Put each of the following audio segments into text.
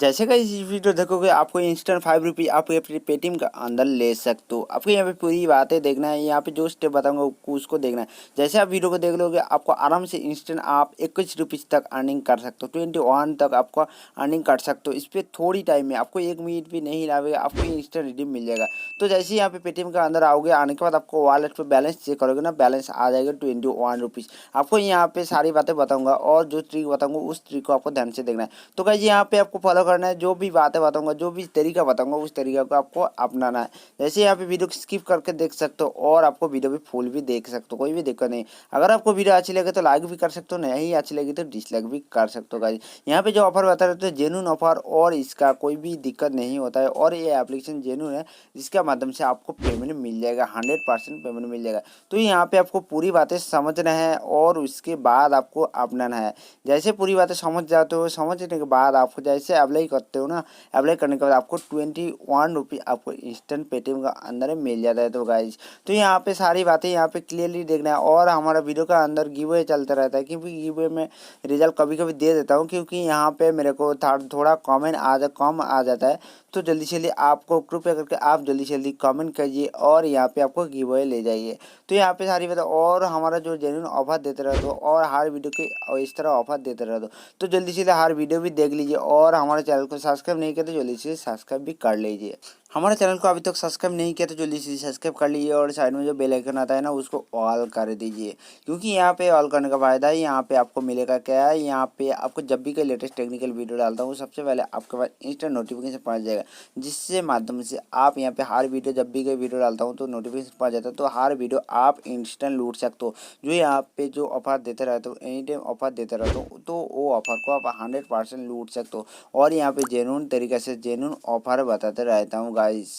जैसे कि इस वीडियो देखोगे आपको इंस्टेंट 5 रुपये आप अपने पेटीएम के अंदर ले सकते हो। आपको यहाँ पे पूरी बातें देखना है, यहाँ पे जो स्टेप बताऊंगा उसको देखना है। जैसे आप वीडियो को देख लोगे आपको आराम से इंस्टेंट आप 21 रुपीज़ तक अर्निंग कर सकते हो, 21 तक आपको अर्निंग कर सकते हो। इस पर थोड़ी टाइम में आपको 1 मिनट भी नहीं लगेगा, आपको इंस्टेंट रिडीम मिल जाएगा। तो जैसे यहाँ पे पेटीएम के अंदर आओगे, आने के बाद आपको वॉलेट पर बैलेंस चेक करोगे ना, बैलेंस आ जाएगा 21 रुपीज़। आपको यहाँ पे सारी बातें बताऊंगा और जो ट्रिक बताऊंगा उस ट्रिक को आपको ध्यान से देखना है। तो गाइस यहाँ पे आपको फॉलो करना है, जो भी बातें बताऊंगा, जो भी तरीका बताऊंगा उस तरीका को आपको अपनाना है। जैसे यहाँ पे वीडियो स्किप करके देख सकते हो और आपको वीडियो भी फुल भी देख सकते हो, कोई भी दिक्कत नहीं। अगर आपको वीडियो अच्छी लगे तो लाइक भी कर सकते हो, नहीं अच्छी लगी तो डिसलाइक भी कर सकते हो गाइस। यहाँ पे जो ऑफर बता रहे थे जेन्युइन ऑफर और इसका कोई भी दिक्कत नहीं होता है और ये एप्लीकेशन जेन्युइन है, जिसके माध्यम से आपको पेमेंट मिल जाएगा, 100% पेमेंट मिल जाएगा। तो यहाँ पे आपको पूरी बातें समझना है और उसके बाद आपको अपनाना है। जैसे पूरी बातें समझ जाते हो, समझने के बाद आपको जैसे अप्लाई करते हो ना, अप्लाई करने के बाद आपको 21 रुपये आपको इंस्टेंट पेटीएम का अंदर मिल जाता है। तो गाइज तो यहाँ पे सारी बातें यहाँ पे क्लियरली देखना है और हमारा वीडियो का अंदर गिव चलता रहता है, क्योंकि गिव में रिजल्ट कभी कभी दे देता हूँ, क्योंकि यहाँ पे मेरे को थोड़ा कमेंट कम आ जाता है। तो जल्दी से जल्दी आपको कृपया करके आप जल्दी से जल्दी कमेंट कीजिए और यहाँ पे आपको गिव अवे ले जाइए। तो यहाँ पे सारी बातें और हमारा जो जेन्युइन ऑफर देते रहते हो और हर वीडियो के इस तरह ऑफर देते रहते हो, तो जल्दी से हर वीडियो भी देख लीजिए और हमारे चैनल को सब्सक्राइब नहीं किया तो जल्दी से सब्सक्राइब भी कर लीजिए। हमारे चैनल को अभी तक सब्सक्राइब नहीं किया तो जल्दी से सब्सक्राइब कर लीजिए और साइड में जो बेल आइकन आता है ना उसको ऑल कर दीजिए, क्योंकि यहाँ पे ऑल करने का फायदा है, यहाँ पे आपको मिलेगा क्या है, यहाँ पे आपको जब भी कोई लेटेस्ट टेक्निकल वीडियो डालता हूँ सबसे पहले आपके पास इंस्टेंट नोटिफिकेशन पहुँच जाएगा, जिससे माध्यम से आप यहाँ पे हर वीडियो जब भी कोई वीडियो डालता हूँ तो नोटिफिकेशन पहुँच जाता है, तो हर वीडियो आप इंस्टेंट लूट सकते हो। जो यहाँ पे जो ऑफर देते रहते हो, एनी टाइम ऑफर देते रहते हो, तो वो ऑफर को आप 100% लूट सकते हो। और यहाँ पे जेन्युइन तरीके से जेन्युइन ऑफर बताते रहता हूँ गाइस।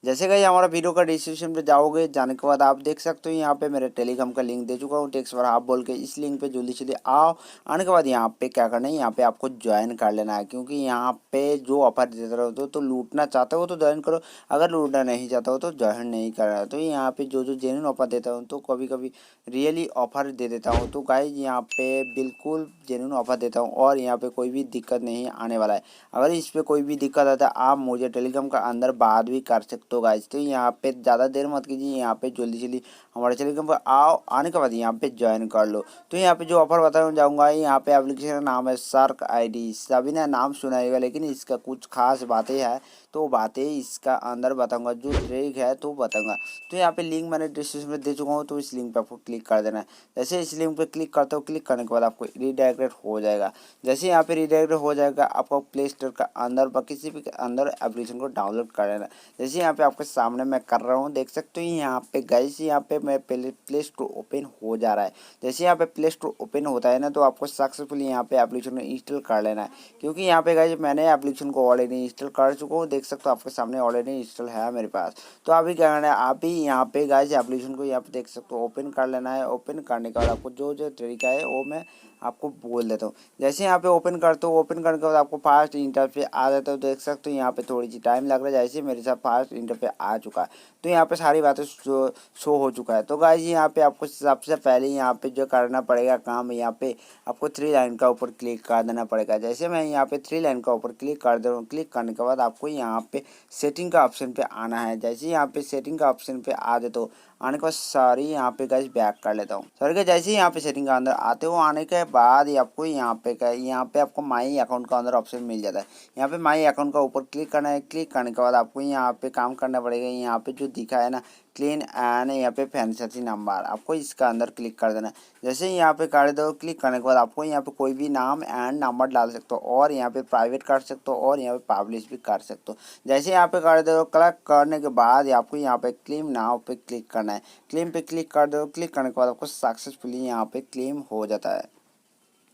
जैसे कि हमारा वीडियो का डिस्क्रिप्शन पे जाओगे, जाने के बाद आप देख सकते हो यहाँ पे मेरे टेलीग्राम का लिंक दे चुका हूँ, टेक्स्ट पर आप बोल के इस लिंक पे जल्दी से आओ। आने के बाद यहाँ पे क्या करना है, यहाँ पे आपको ज्वाइन कर लेना है, क्योंकि यहाँ पे जो ऑफर देते रहो तो लूटना चाहते हो तो ज्वाइन करो, अगर लूटना नहीं चाहते हो तो ज्वाइन नहीं करना। तो यहाँ पे जो जो जेन्युइन ऑफर देता हूँ तो कभी कभी रियली ऑफर दे देता हूँ। तो गाइज यहाँ पे बिल्कुल जेन्युइन ऑफर देता हूँ और यहाँ पे कोई भी दिक्कत नहीं आने वाला है। अगर इस पर कोई भी दिक्कत आता है आप मुझे टेलीग्राम का अंदर बात भी कर सकते हो गाइज। तो यहाँ पे ज़्यादा देर मत कीजिए, यहाँ पे जल्दी जल्दी हमारे टेलीग्राम पर आओ, आने के बाद यहाँ पे ज्वाइन कर लो। तो यहाँ पे जो ऑफर बताना जाऊँगा, यहाँ पे एप्लीकेशन का नाम है शार्क आईडी। सभी ने नाम सुनाएगा लेकिन इसका कुछ खास बातें हैं, तो बातें इसका अंदर बताऊँगा, जो ट्रिक है तो बताऊँगा। तो यहाँ पे लिंक मैंने डिस्क्रिप्शन में दे चुका हूँ, तो इस लिंक पर आपको क्लिक कर देना है। जैसे इस लिंक पर क्लिक करते हो, क्लिक करने के बाद आपको रीडायरेक्ट हो जाएगा। जैसे यहाँ पे रीडायरेक्ट हो जाएगा, आपको प्ले स्टोर का अंदर पर किसी भी अंदर एप्लीकेशन को डाउनलोड कर लेना। जैसे यहाँ पे आपके सामने मैं कर रहा हूँ, देख सकते हो यहाँ पे गाइस, यहाँ पे मैं पहले प्ले स्टोर ओपन हो जा रहा है। जैसे यहाँ पे प्ले स्टोर ओपन होता है ना, तो आपको सक्सेसफुली यहाँ पे एप्लीकेशन को इंस्टॉल कर लेना है, क्योंकि यहाँ पे गाइस मैंने एप्लीकेशन को ऑलरेडी इंस्टॉल कर चुका हूँ। देख सकते हो आपके सामने ऑलरेडी इंस्टॉल है मेरे पास। तो अभी क्या करना है, आप ही यहाँ पे गाइस एप्लीकेशन को यहाँ पे देख सकते हो ओपन कर लेना है। ओपन करने के बाद आपको जो जो तरीका है वो मैं आपको बोल देता हूँ। जैसे यहाँ पे ओपन करते हो, ओपन करने के बाद आपको फास्ट इंटरफेस आ जाता है। देख सकते हो यहाँ पे थोड़ी सी टाइम लग रहा है, जैसे मेरे साथ फास्ट इंटरफेस आ चुका है। तो यहाँ पे सारी बातें शो हो चुका है। तो गाइस यहाँ पे आपको सबसे पहले यहाँ पे जो करना पड़ेगा काम, यहाँ पे आपको 3 लाइन का ऊपर क्लिक कर देना पड़ेगा। जैसे मैं यहाँ पे 3 लाइन का ऊपर क्लिक कर दे रहा हूँ, क्लिक करने के बाद आपको यहाँ पे सेटिंग का ऑप्शन पे आना है। जैसे यहाँ पे सेटिंग का ऑप्शन पे आ जाए, तो आने के बाद सारी यहाँ पे गाइस बैक कर लेता हूँ। सॉरी गाइस, जैसे ही यहाँ पे सेटिंग का अंदर आते हो, आने के बाद आपको यहाँ पे आपको माई अकाउंट का अंदर ऑप्शन मिल जाता है। यहाँ पे माई अकाउंट का ऊपर क्लिक करना है। क्लिक करने के बाद आपको यहाँ पे काम करना पड़ेगा। यहाँ पे जो दिखा है ना क्लीन एंड यहाँ पे फैंसी नंबर, आपको इसका अंदर क्लिक कर देना है। जैसे ही यहाँ पे कर दो, क्लिक करने के बाद आपको यहाँ पे कोई भी नाम एंड नंबर डाल सकते हो और यहाँ पे प्राइवेट कर सकते हो और यहाँ पे पब्लिश भी कर सकते हो। जैसे यहाँ पे कर दो, क्लिक करने के बाद आपको यहाँ पे क्लेम नाउ पे क्लिक करना है। क्लेम पे क्लिक कर दो, क्लिक करने के बाद आपको सक्सेसफुली यहाँ पे क्लेम हो जाता है।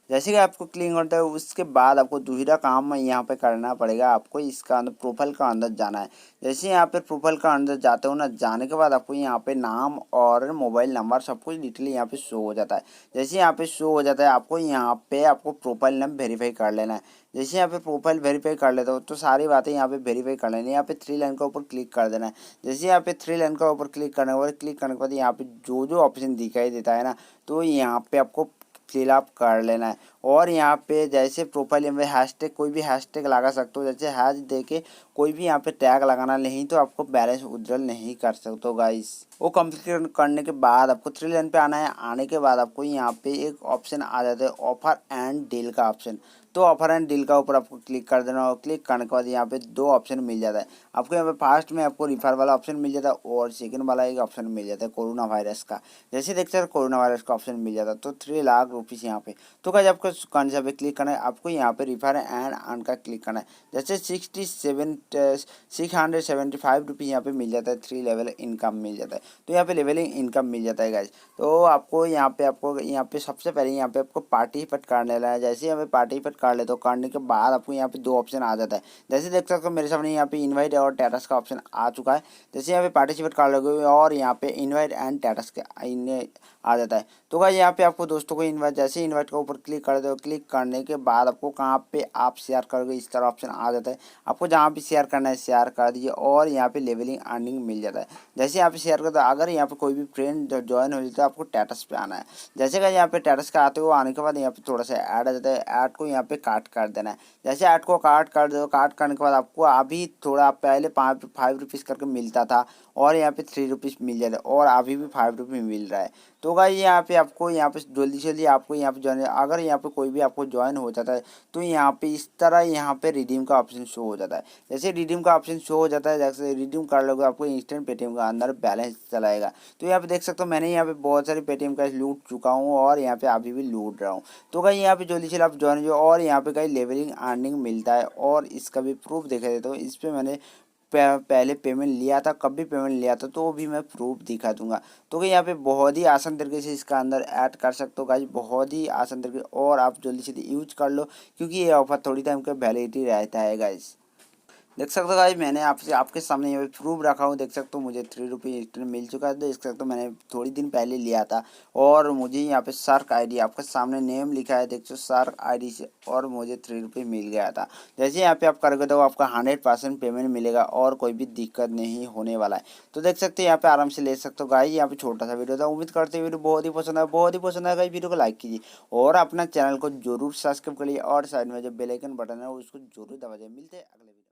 जैसे कि आपको क्लिक करता है, उसके बाद आपको दूसरा काम यहाँ पे करना पड़ेगा। आपको इसका अंदर प्रोफाइल का अंदर जाना है। जैसे यहाँ पे प्रोफाइल का अंदर जाते हो ना, जाने के बाद आपको यहाँ पे नाम और मोबाइल नंबर सब कुछ डिटेल यहाँ पे शो हो जाता है। जैसे यहाँ पे शो हो जाता है, आपको यहाँ पे आपको प्रोफाइल नाम वेरीफाई कर लेना है। जैसे यहाँ पे प्रोफाइल वेरीफाई कर लेता हो, तो सारी बातें यहाँ पे वेरीफाई कर लेनी है। यहाँ पे 3 लाइन का ऊपर क्लिक कर देना है। जैसे यहाँ पे 3 लाइन का ऊपर क्लिक करने के बाद यहाँ पे जो जो ऑप्शन दिखाई देता है ना, तो यहाँ पे आपको फिलअप कर लेना है। और यहाँ पे जैसे प्रोफाइल में हैशटैग कोई भी हैशटैग लगा सकते हो, जैसे हैश दे के कोई भी यहाँ पे टैग लगाना, नहीं तो आपको बैलेंस विड्रॉल नहीं कर सकते हो गाइस। वो कंप्लीट करने के बाद आपको 3 लाइन पे आना है। आने के बाद आपको यहाँ पे एक ऑप्शन आ जाता है ऑफर एंड डील का ऑप्शन। तो ऑफर एंड डील का ऊपर आपको क्लिक कर देना और क्लिक करने के बाद यहाँ पे 2 ऑप्शन मिल जाता है आपको। यहाँ पे फर्स्ट में आपको रिफर वाला ऑप्शन मिल जाता है और सेकंड वाला एक ऑप्शन मिल जाता है कोरोना वायरस का। जैसे देखते हैं कोरोना वायरस का ऑप्शन मिल जाता है तो 3 लाख रुपीज़ यहाँ पे। तो गाइस आपको कौन सा पे क्लिक करना है, आपको यहाँ पे रिफर एंड अर्न का क्लिक करना है। जैसे 675 रुपीज़ यहाँ पे मिल जाता है, 3 लेवल इनकम मिल जाता है। तो यहाँ पे लेवलिंग इनकम मिल जाता है गाइस। तो आपको यहाँ पे सबसे पहले यहाँ पे आपको पार्टिसिपेट कर लेना है। जैसे यहाँ पे पार्टिसिपेट कर ले तो करने के बाद आपको यहाँ पे 2 ऑप्शन आ जाता है। जैसे देख सकते हो मेरे सामने यहाँ पे इनवाइट और स्टेटस का ऑप्शन आ चुका है। जैसे यहाँ पे पार्टिसिपेट कर लोगे और यहाँ पे इनवाइट एंड स्टेटस के आ जाता है। तो गाइस यहाँ पे आपको दोस्तों को इनवाइट, जैसे इनवाइट के ऊपर क्लिक कर दो, क्लिक करने के बाद आपको कहाँ पे आप शेयर करोगे इस तरह ऑप्शन आ जाता है। आपको जहाँ भी शेयर करना है शेयर कर दीजिए और यहाँ पे लेवलिंग अर्निंग मिल जाता है। जैसे यहाँ पे शेयर कर दो, अगर यहाँ पे कोई भी फ्रेंड ज्वाइन हो जाता है तो आपको स्टेटस पे आना है। जैसे कि यहाँ पे स्टेटस का आते हो, आने के बाद यहाँ पे थोड़ा सा ऐड आ जाता है, ऐड को यहाँ पे काट कर देना है। जैसे ऐड को काट कर दो, काट करने के बाद आपको अभी थोड़ा पहले 5 रुपीज़ करके मिलता था और यहाँ पे 3 रुपीज़ मिल जाता है और अभी भी 5 रुपये मिल रहा है। तो गाइस यहाँ पे आपको यहाँ पे जल्दी से जल्दी आपको यहाँ पे ज्वाइन, अगर यहाँ पे कोई भी आपको ज्वाइन हो जाता है तो यहाँ पे इस तरह यहाँ पे रिडीम का ऑप्शन शो हो जाता है। जैसे रिडीम का ऑप्शन शो हो जाता है, जैसे रिडीम कर लोगे आपको इंस्टेंट पेटीएम का अंदर बैलेंस चलाएगा। तो यहाँ पे देख सकते हो मैंने यहाँ पे बहुत सारी पेटीएम का लूट चुका हूँ और यहाँ पे अभी भी लूट रहा हूँ। तो गाइस यहाँ पे जल्दी से आप ज्वाइन हो और यहाँ पे गाइस लेवलिंग अर्निंग मिलता है और इसका भी प्रूफ देखा देता हूँ। इस पर मैंने पहले पेमेंट लिया था, कब भी पेमेंट लिया था तो वो भी मैं प्रूफ दिखा दूंगा। तो यहाँ पे बहुत ही आसान तरीके से इसका अंदर ऐड कर सकते हो गाइस, बहुत ही आसान तरीके, और आप जल्दी से यूज कर लो क्योंकि ये ऑफर थोड़ी टाइम का वैलिडिटी रहता है गाइस। देख सकते हो गाइस मैंने आपसे आपके सामने ये प्रूफ रखा हूँ, देख सकते हो मुझे 3 रुपये इंस्टेंट मिल चुका है। देख सकते हो मैंने थोड़ी दिन पहले लिया था और मुझे यहाँ पे सर्क आईडी आपके सामने नेम लिखा है, देख सकते सर्क आईडी से, और मुझे 3 रुपये मिल गया था। जैसे यहाँ पे आप करोगे तो आपका 100% पेमेंट मिलेगा और कोई भी दिक्कत नहीं होने वाला है। तो देख सकते हो यहाँ पे आराम से ले सकते हो गाइस। यहाँ पे छोटा सा वीडियो था, उम्मीद करते हैं वीडियो बहुत ही पसंद है, बहुत ही पसंद आएगा। वीडियो को लाइक कीजिए और अपना चैनल को जरूर सब्सक्राइब करिए और साइड में जो बेल आइकन बटन है उसको जरूर दबा दीजिए। मिलते हैं अगले वीडियो।